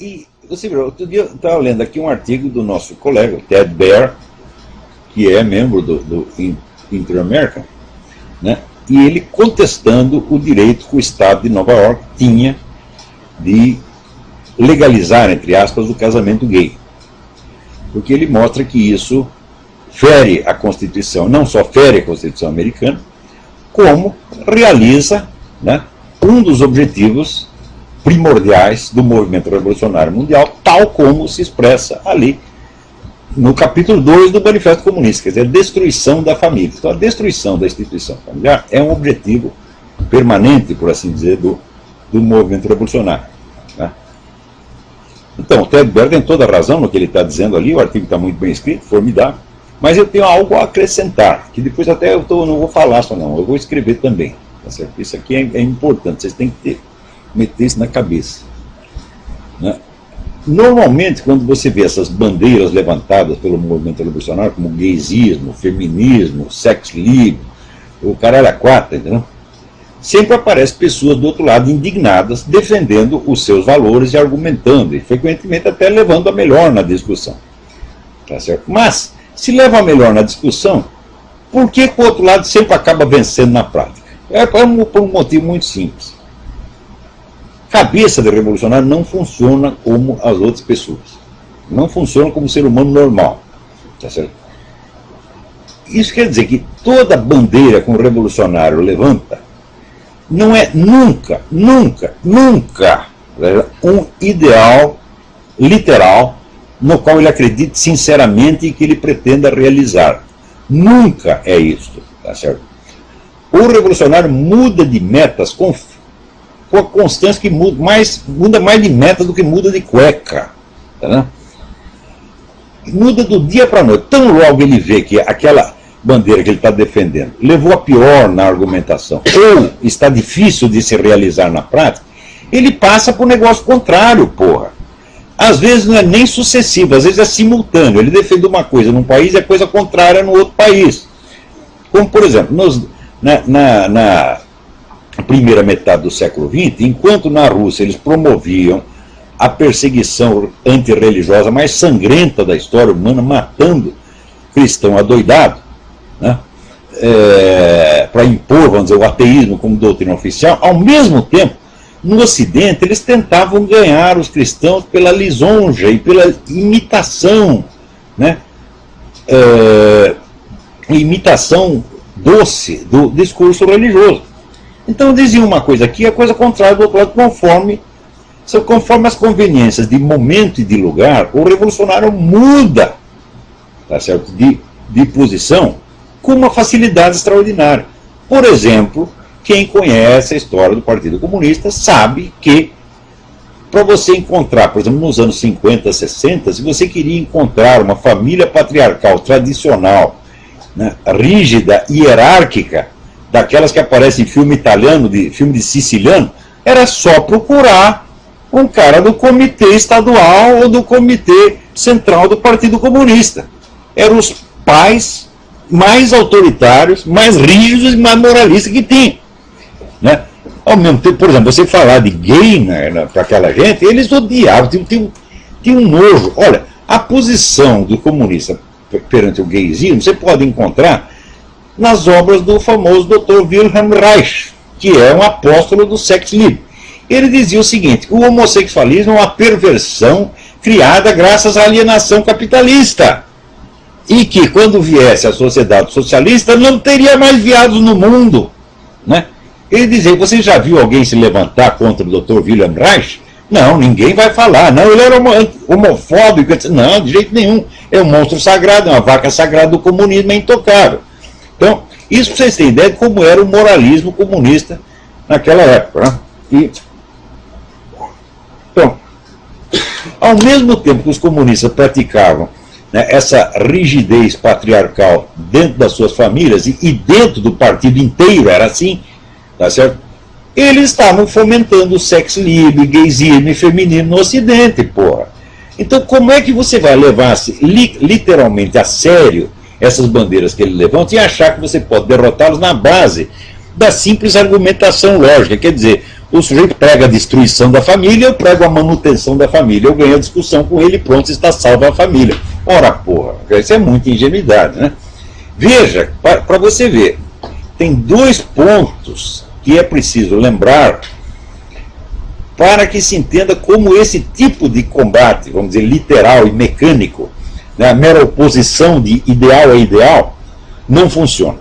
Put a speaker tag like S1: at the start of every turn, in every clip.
S1: E você viu, outro dia eu estava lendo aqui um artigo do nosso colega, Ted Baer, que é membro do Inter-American, né? E ele contestando o direito que o Estado de Nova York tinha de legalizar, entre aspas, o casamento gay. Porque ele mostra que isso fere a Constituição, não só fere a Constituição americana, como realiza, né, um dos objetivos primordiais do movimento revolucionário mundial, tal como se expressa ali no capítulo 2 do Manifesto Comunista, quer dizer, a destruição da família. Então, a destruição da instituição familiar é um objetivo permanente, por assim dizer, do movimento revolucionário, né? Então, o Ted Baer tem toda a razão no que ele está dizendo ali, o artigo está muito bem escrito, formidável, mas eu tenho algo a acrescentar, que depois até não vou falar só não, eu vou escrever também, tá certo? Isso aqui é importante, vocês têm que meter isso na cabeça, né? Normalmente, quando você vê essas bandeiras levantadas pelo movimento revolucionário, como gaysismo, feminismo, sex lib, o caralho a quatro, entendeu? Sempre aparecem pessoas do outro lado indignadas, defendendo os seus valores e argumentando, e frequentemente até levando a melhor na discussão. Tá certo? Mas, se leva a melhor na discussão, por que o outro lado sempre acaba vencendo na prática? Por um motivo muito simples. Cabeça de revolucionário não funciona como as outras pessoas. Não funciona como ser humano normal. Tá certo? Isso quer dizer que toda bandeira que um revolucionário levanta não é nunca um ideal literal no qual ele acredite sinceramente e que ele pretenda realizar. Nunca é isso. Tá certo? O revolucionário muda de metas com a constância que muda mais de meta do que muda de cueca. Tá? Muda do dia para a noite. Tão logo ele vê que aquela bandeira que ele está defendendo levou a pior na argumentação, ou está difícil de se realizar na prática, ele passa para o negócio contrário, porra. Às vezes não é nem sucessivo, às vezes é simultâneo. Ele defende uma coisa num país e a coisa contrária no outro país. Como, por exemplo, na primeira metade do século XX, enquanto na Rússia eles promoviam a perseguição antirreligiosa mais sangrenta da história humana, matando cristão adoidado, né, para impor, vamos dizer, o ateísmo como doutrina oficial, ao mesmo tempo, no Ocidente, eles tentavam ganhar os cristãos pela lisonja e pela imitação, né, imitação doce do discurso religioso. Então diziam uma coisa aqui, a coisa contrária do outro lado, conforme as conveniências de momento e de lugar, o revolucionário muda, tá certo, de posição com uma facilidade extraordinária. Por exemplo, quem conhece a história do Partido Comunista sabe que, para você encontrar, por exemplo, nos anos 50, 60, se você queria encontrar uma família patriarcal tradicional, né, rígida e hierárquica, daquelas que aparecem em filme italiano, filme de siciliano, era só procurar um cara do comitê estadual ou do comitê central do Partido Comunista. Eram os pais mais autoritários, mais rígidos e mais moralistas que tinha, né? Ao mesmo tempo, por exemplo, você falar de gay, né, para aquela gente, eles odiavam, tinha um nojo. Olha, a posição do comunista perante o gaysismo, você pode encontrar nas obras do famoso Dr. Wilhelm Reich, que é um apóstolo do sex lib. Ele dizia o seguinte: o homossexualismo é uma perversão criada graças à alienação capitalista, e que quando viesse a sociedade socialista não teria mais viados no mundo, né? Ele dizia: você já viu alguém se levantar contra o Dr. Wilhelm Reich? Não, ninguém vai falar. Não, ele era homofóbico. Não, de jeito nenhum. É um monstro sagrado, é uma vaca sagrada do comunismo, é intocável. Então, isso para vocês terem ideia de como era o moralismo comunista naquela época, né? Então, ao mesmo tempo que os comunistas praticavam, né, essa rigidez patriarcal dentro das suas famílias e dentro do partido inteiro, era assim, tá certo? Eles estavam fomentando o sex lib, gaysismo e feminismo no Ocidente, porra. Então, como é que você vai levar literalmente a sério essas bandeiras que ele levanta e achar que você pode derrotá-los na base da simples argumentação lógica? Quer dizer, O sujeito prega a destruição da família, eu prego a manutenção da família. Eu ganho a discussão com ele e pronto, está salva a família. Ora, porra, isso é muita ingenuidade, né? Veja, para você ver, tem 2 pontos que é preciso lembrar para que se entenda como esse tipo de combate, vamos dizer, literal e mecânico, né, a mera oposição de ideal a ideal, não funciona.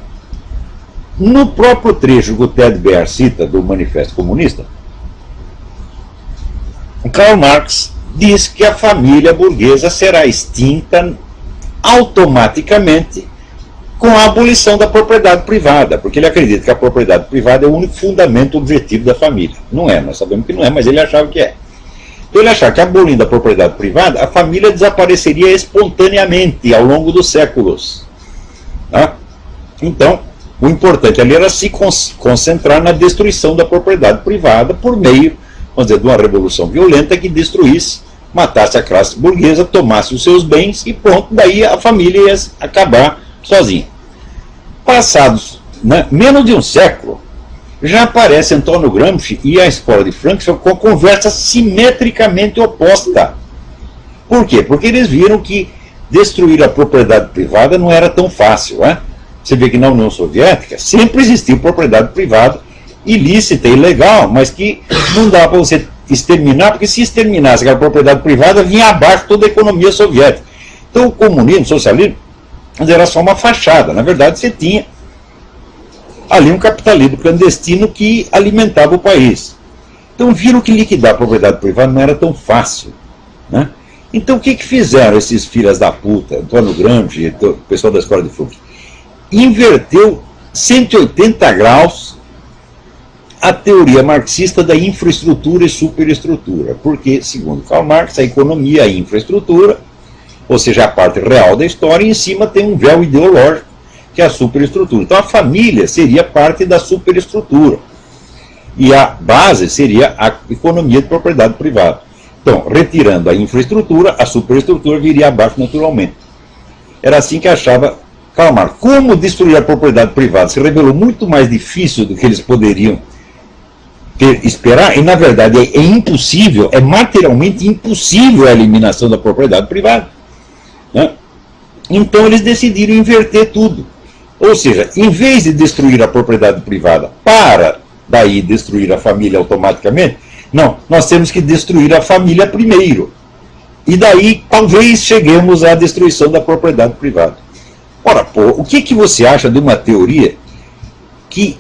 S1: No próprio trecho que o Ted Baer cita do Manifesto Comunista, Karl Marx diz que a família burguesa será extinta automaticamente com a abolição da propriedade privada, porque ele acredita que a propriedade privada é o único fundamento objetivo da família. Não é, nós sabemos que não é, mas ele achava que é. Então ele achava que abolindo a propriedade privada, a família desapareceria espontaneamente ao longo dos séculos. Tá? Então, o importante ali era se concentrar na destruição da propriedade privada por meio, vamos dizer, de uma revolução violenta que destruísse, matasse a classe burguesa, tomasse os seus bens e pronto, daí a família ia acabar sozinha. Passados, né, menos de um século, já aparece Antônio Gramsci e a escola de Frankfurt com a conversa simetricamente oposta. Por quê? Porque eles viram que destruir a propriedade privada não era tão fácil, né? Você vê que na União Soviética sempre existiu propriedade privada ilícita e ilegal, mas que não dá para você exterminar, porque se exterminasse aquela propriedade privada, vinha abaixo toda a economia soviética. Então o comunismo, o socialismo, era só uma fachada. Na verdade, você tinha ali um capitalismo clandestino que alimentava o país. Então viram que liquidar a propriedade privada não era tão fácil, né? Então o que fizeram esses filhas da puta, Antônio Gramsci, o pessoal da escola de Frankfurt? Inverteu 180 graus a teoria marxista da infraestrutura e superestrutura, porque, segundo Karl Marx, a economia é a infraestrutura, ou seja, a parte real da história, e em cima tem um véu ideológico, que é a superestrutura. Então a família seria parte da superestrutura, e a base seria a economia de propriedade privada. Então, retirando a infraestrutura, a superestrutura viria abaixo naturalmente. Era assim que achava Karl Marx. Como destruir a propriedade privada se revelou muito mais difícil do que eles poderiam esperar, e na verdade é impossível, é materialmente impossível a eliminação da propriedade privada, né? Então eles decidiram inverter tudo. Ou seja, em vez de destruir a propriedade privada para daí destruir a família automaticamente, não, nós temos que destruir a família primeiro. E daí talvez cheguemos à destruição da propriedade privada. Ora, pô, o que você acha de uma teoria que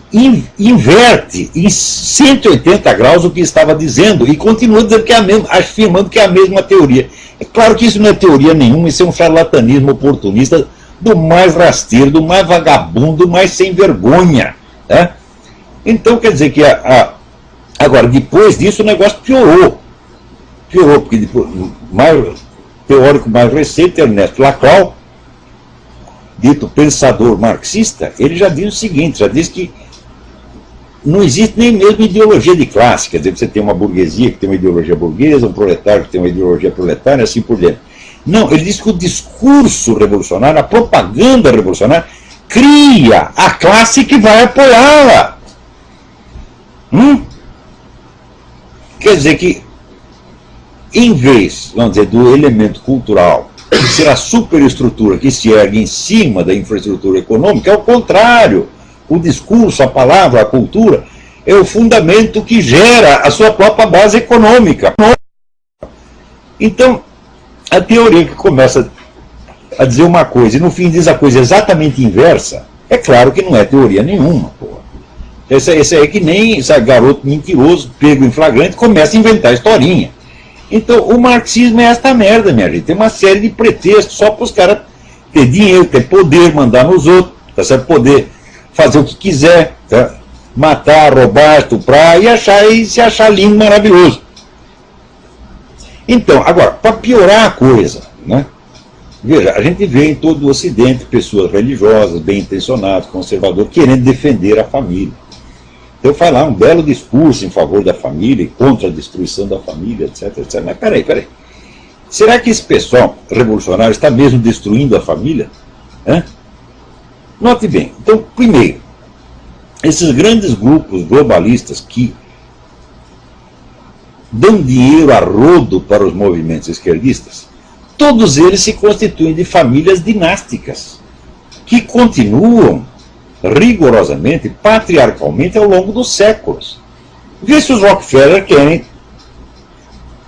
S1: inverte em 180 graus o que estava dizendo e continua dizendo que é a mesma, afirmando que é a mesma teoria? É claro que isso não é teoria nenhuma, isso é um charlatanismo oportunista do mais rasteiro, do mais vagabundo, do mais sem vergonha, né? Então quer dizer que agora, depois disso o negócio piorou, porque depois, teórico mais recente, Ernesto Laclau, dito pensador marxista, ele já diz o seguinte, já diz que não existe nem mesmo ideologia de classe, quer dizer, você tem uma burguesia que tem uma ideologia burguesa, um proletário que tem uma ideologia proletária, assim por diante. Não, ele diz que o discurso revolucionário, a propaganda revolucionária, cria a classe que vai apoiá-la. Quer dizer que, em vez, vamos dizer, do elemento cultural ser a superestrutura que se ergue em cima da infraestrutura econômica, é o contrário. O discurso, a palavra, a cultura, é o fundamento que gera a sua própria base econômica. Então, a teoria que começa a dizer uma coisa e no fim diz a coisa exatamente inversa, é claro que não é teoria nenhuma, porra. Esse é que nem esse garoto mentiroso, pego em flagrante, começa a inventar historinha. Então, o marxismo é esta merda, minha gente. Tem uma série de pretextos só para os caras ter dinheiro, ter poder, mandar nos outros, tá certo? Poder fazer o que quiser, tá? Matar, roubar, estuprar e se achar lindo, maravilhoso. Então, agora, para piorar a coisa, né? Veja, a gente vê em todo o Ocidente pessoas religiosas, bem intencionadas, conservadoras, querendo defender a família. Então faz lá um belo discurso em favor da família e contra a destruição da família, etc, etc. Mas peraí. Será que esse pessoal revolucionário está mesmo destruindo a família? Note bem. Então, primeiro, esses grandes grupos globalistas que dão dinheiro a rodo para os movimentos esquerdistas, todos eles se constituem de famílias dinásticas, que continuam rigorosamente, patriarcalmente, ao longo dos séculos. Vê se os Rockefeller querem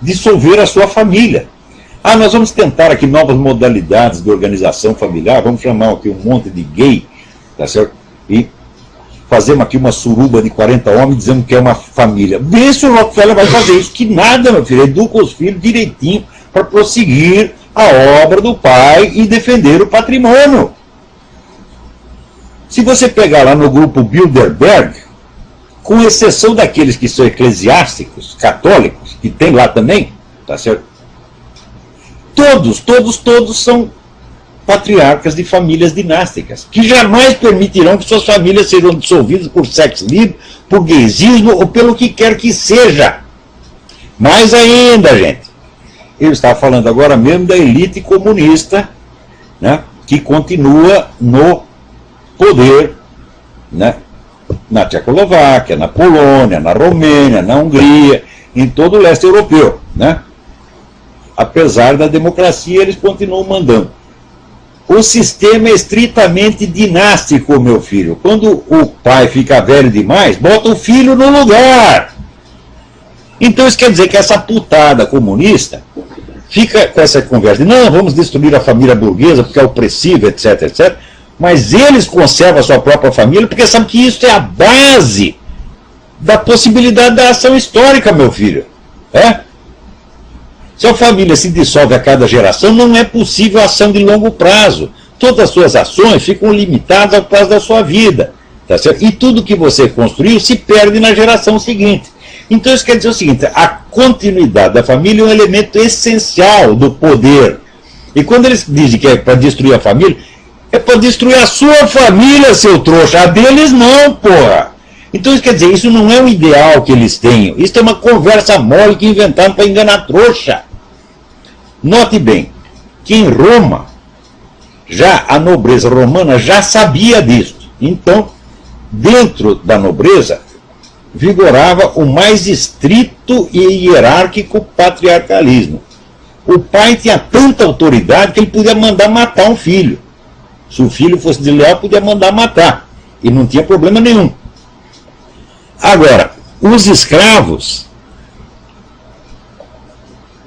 S1: dissolver a sua família. Ah, nós vamos tentar aqui novas modalidades de organização familiar, vamos chamar aqui um monte de gay, tá certo? E fazemos aqui uma suruba de 40 homens dizendo que é uma família. Vê se o Rockefeller vai fazer isso. Que nada, meu filho. Educa os filhos direitinho para prosseguir a obra do pai e defender o patrimônio. Se você pegar lá no grupo Bilderberg, com exceção daqueles que são eclesiásticos, católicos, que tem lá também, tá certo? Todos são patriarcas de famílias dinásticas, que jamais permitirão que suas famílias sejam dissolvidas por sexo livre, por gaysismo ou pelo que quer que seja. Mais ainda, gente, eu estava falando agora mesmo da elite comunista, né, que continua no poder, né, na Tchecoslováquia, na Polônia, na Romênia, na Hungria, em todo o leste europeu, né? Apesar da democracia, eles continuam mandando. O sistema é estritamente dinástico, meu filho. Quando o pai fica velho demais, bota o filho no lugar. Então isso quer dizer que essa putada comunista fica com essa conversa de não, vamos destruir a família burguesa porque é opressiva, etc, etc. Mas eles conservam a sua própria família porque sabem que isso é a base da possibilidade da ação histórica, meu filho. É? Se a família se dissolve a cada geração, não é possível ação de longo prazo. Todas as suas ações ficam limitadas ao prazo da sua vida. Tá certo? E tudo que você construiu se perde na geração seguinte. Então isso quer dizer o seguinte, a continuidade da família é um elemento essencial do poder. E quando eles dizem que é para destruir a família, é para destruir a sua família, seu trouxa. A deles não, porra. Então isso quer dizer, isso não é um ideal que eles tenham. Isso é uma conversa mole que inventaram para enganar trouxa. Note bem, que em Roma, já a nobreza romana já sabia disso. Então, dentro da nobreza, vigorava o mais estrito e hierárquico patriarcalismo. O pai tinha tanta autoridade que ele podia mandar matar um filho. Se o filho fosse desleal, podia mandar matar. E não tinha problema nenhum. Agora, os escravos,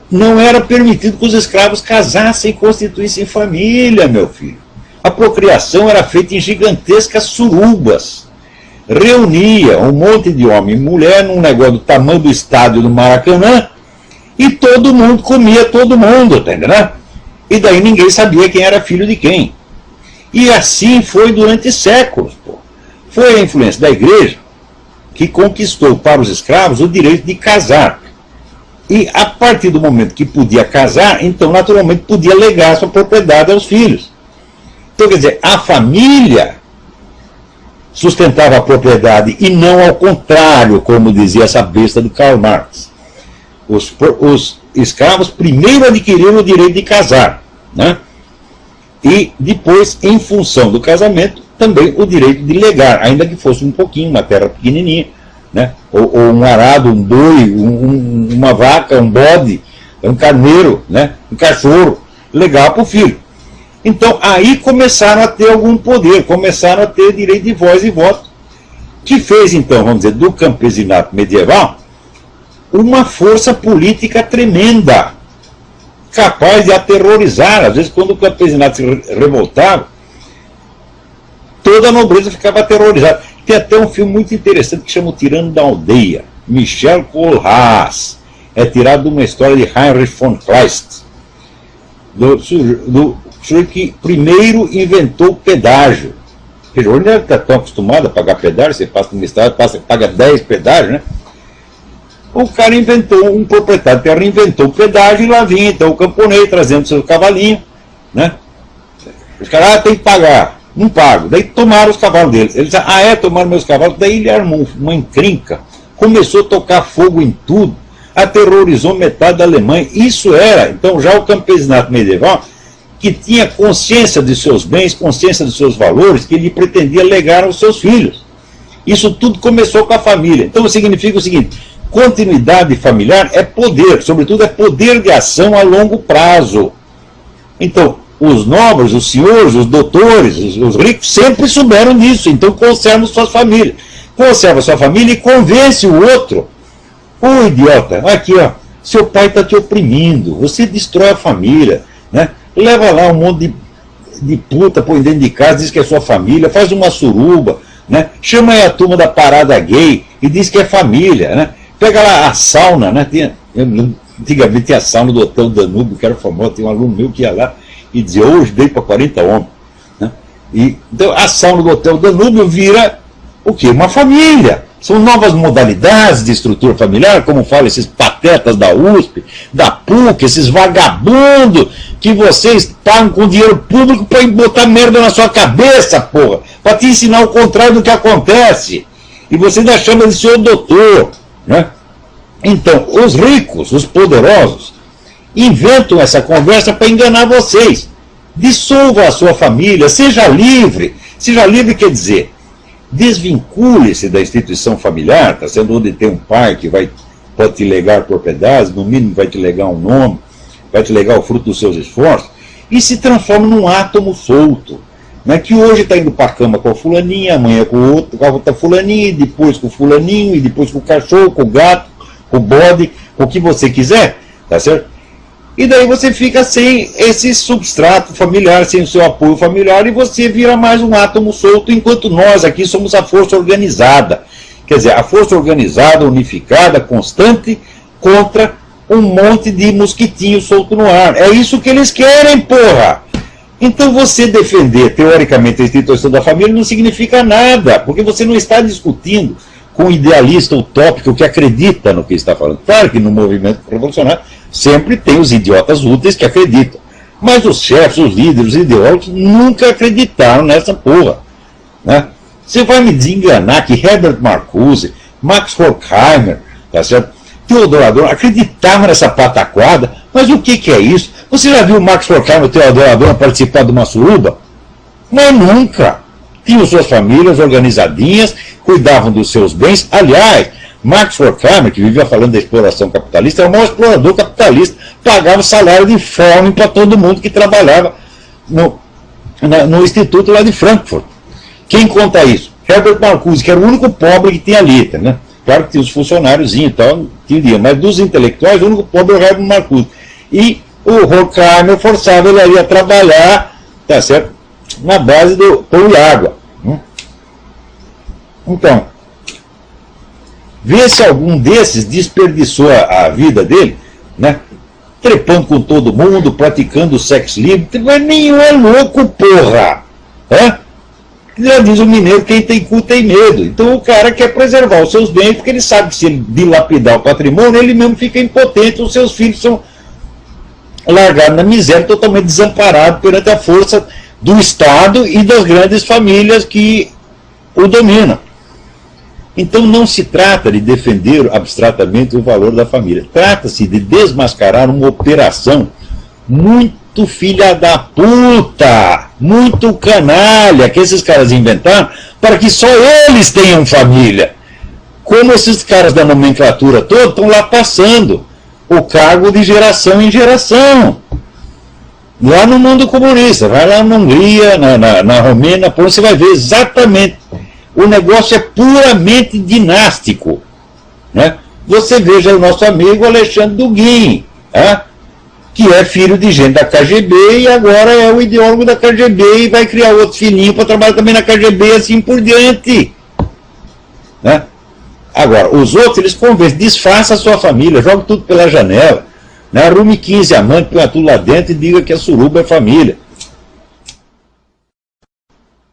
S1: não era permitido que os escravos casassem e constituíssem família, meu filho. A procriação era feita em gigantescas surubas. Reunia um monte de homem e mulher num negócio do tamanho do estádio do Maracanã e todo mundo comia todo mundo, tá entendendo? E daí ninguém sabia quem era filho de quem. E assim foi durante séculos. Pô. Foi a influência da igreja que conquistou para os escravos o direito de casar. E a partir do momento que podia casar, então naturalmente podia legar sua propriedade aos filhos. Então quer dizer, a família sustentava a propriedade e não ao contrário, como dizia essa besta do Karl Marx. Os escravos primeiro adquiriram o direito de casar, né? E depois, em função do casamento, também o direito de legar, ainda que fosse um pouquinho, uma terra pequenininha, né? Ou um arado, um boi, uma vaca, um bode, um carneiro, né? Um cachorro, legar para o filho. Então, aí começaram a ter algum poder, começaram a ter direito de voz e voto, que fez, então, vamos dizer, do campesinato medieval, uma força política tremenda, capaz de aterrorizar. Às vezes, quando o campesinato se revoltava, toda a nobreza ficava aterrorizada. Tem até um filme muito interessante que chama O Tirano da Aldeia, Michel Kohlhaas. É tirado de uma história de Heinrich von Kleist, do sujeito que primeiro inventou o pedágio. Hoje não está tão acostumado a pagar pedágio, você passa numa estrada, paga 10 pedágios, né? O cara inventou, um proprietário de terra inventou o pedágio e lá vinha então o camponês trazendo seu cavalinho, né? Os caras, tem que pagar, não pago. Daí tomaram os cavalos deles. Eles disseram, tomaram meus cavalos. Daí ele armou uma encrenca, começou a tocar fogo em tudo, aterrorizou metade da Alemanha. Isso era, então, já o campesinato medieval, que tinha consciência de seus bens, consciência de seus valores, que ele pretendia legar aos seus filhos. Isso tudo começou com a família. Então significa o seguinte, continuidade familiar é poder, sobretudo é poder de ação a longo prazo. Então, os nobres, os senhores, os doutores, os ricos sempre souberam disso, então conservam suas famílias. Conserva sua família e convence o outro. Ô idiota, aqui ó, seu pai está te oprimindo, você destrói a família, né? Leva lá um monte de puta, põe dentro de casa, diz que é sua família, faz uma suruba, né? Chama aí a turma da parada gay e diz que é família, né? Pega lá a sauna, né? Antigamente tinha a sauna do Hotel Danúbio, que era famoso, tem um aluno meu que ia lá e dizia, hoje dei para 40 homens. Né? Então a sauna do Hotel Danúbio vira o quê? Uma família. São novas modalidades de estrutura familiar, como falam esses patetas da USP, da PUC, esses vagabundos que vocês pagam com dinheiro público para botar merda na sua cabeça, porra, para te ensinar o contrário do que acontece. E você ainda chama de senhor doutor. Né? Então, os ricos, os poderosos, inventam essa conversa para enganar vocês. Dissolva a sua família, seja livre. Seja livre quer dizer, desvincule-se da instituição familiar, está sendo onde tem um pai que pode te legar propriedades, no mínimo vai te legar um nome, vai te legar o fruto dos seus esforços, e se transforma num átomo solto, né, que hoje está indo para a cama com a fulaninha, amanhã com o outro, com a outra fulaninha, e depois com o fulaninho, e depois com o cachorro, com o gato, com o bode, com o que você quiser, tá certo? E daí você fica sem esse substrato familiar, sem o seu apoio familiar, e você vira mais um átomo solto, enquanto nós aqui somos a força organizada. Quer dizer, a força organizada, unificada, constante, contra um monte de mosquitinho solto no ar. É isso que eles querem, porra! Então você defender, teoricamente, a instituição da família não significa nada, porque você não está discutindo com um idealista utópico que acredita no que está falando. Claro que no movimento revolucionário sempre tem os idiotas úteis que acreditam. Mas os chefes, os líderes, os ideólogos nunca acreditaram nessa porra. Né? Você vai me desenganar que Herbert Marcuse, Max Horkheimer, tá certo? Theodor Adorno acreditavam nessa pataquada, mas o que é isso? Você já viu Max Horkheimer e Theodor Adorno participar de uma suruba? Mas nunca. Tinham suas famílias organizadinhas, cuidavam dos seus bens. Aliás, Max Horkheimer, que vivia falando da exploração capitalista, era o maior explorador capitalista, pagava salário de fome para todo mundo que trabalhava no instituto lá de Frankfurt. Quem conta isso? Herbert Marcuse, que era o único pobre que tinha ali, né? Claro que tinha os funcionários e tal, mas dos intelectuais, o único pobre era o Herbert Marcuse. E o Horkheimer forçava ele a trabalhar, tá certo? Na base do pão e água. Então, vê se algum desses desperdiçou a vida dele, né? Trepando com todo mundo, praticando sexo livre, mas nenhum é louco, porra! Hã? Já diz o mineiro, quem tem cu tem medo. Então o cara quer preservar os seus bens, porque ele sabe que se ele dilapidar o patrimônio, ele mesmo fica impotente, os seus filhos são largados na miséria, totalmente desamparados perante a força do Estado e das grandes famílias que o dominam. Então não se trata de defender abstratamente o valor da família. Trata-se de desmascarar uma operação muito filha da puta, muito canalha, que esses caras inventaram para que só eles tenham família. Como esses caras da nomenclatura toda estão lá passando o cargo de geração em geração. Lá no mundo comunista, vai lá na Hungria, na Romênia, você vai ver exatamente. O negócio é puramente dinástico. Né? Você veja o nosso amigo Alexandre Dugin, que é filho de gente da KGB e agora é o ideólogo da KGB e vai criar outro filhinho para trabalhar também na KGB e assim por diante. Né? Agora, os outros, eles convencem, desfaça a sua família, joga tudo pela janela, né? Arrume 15 amantes, põe tudo lá dentro e diga que a suruba é família.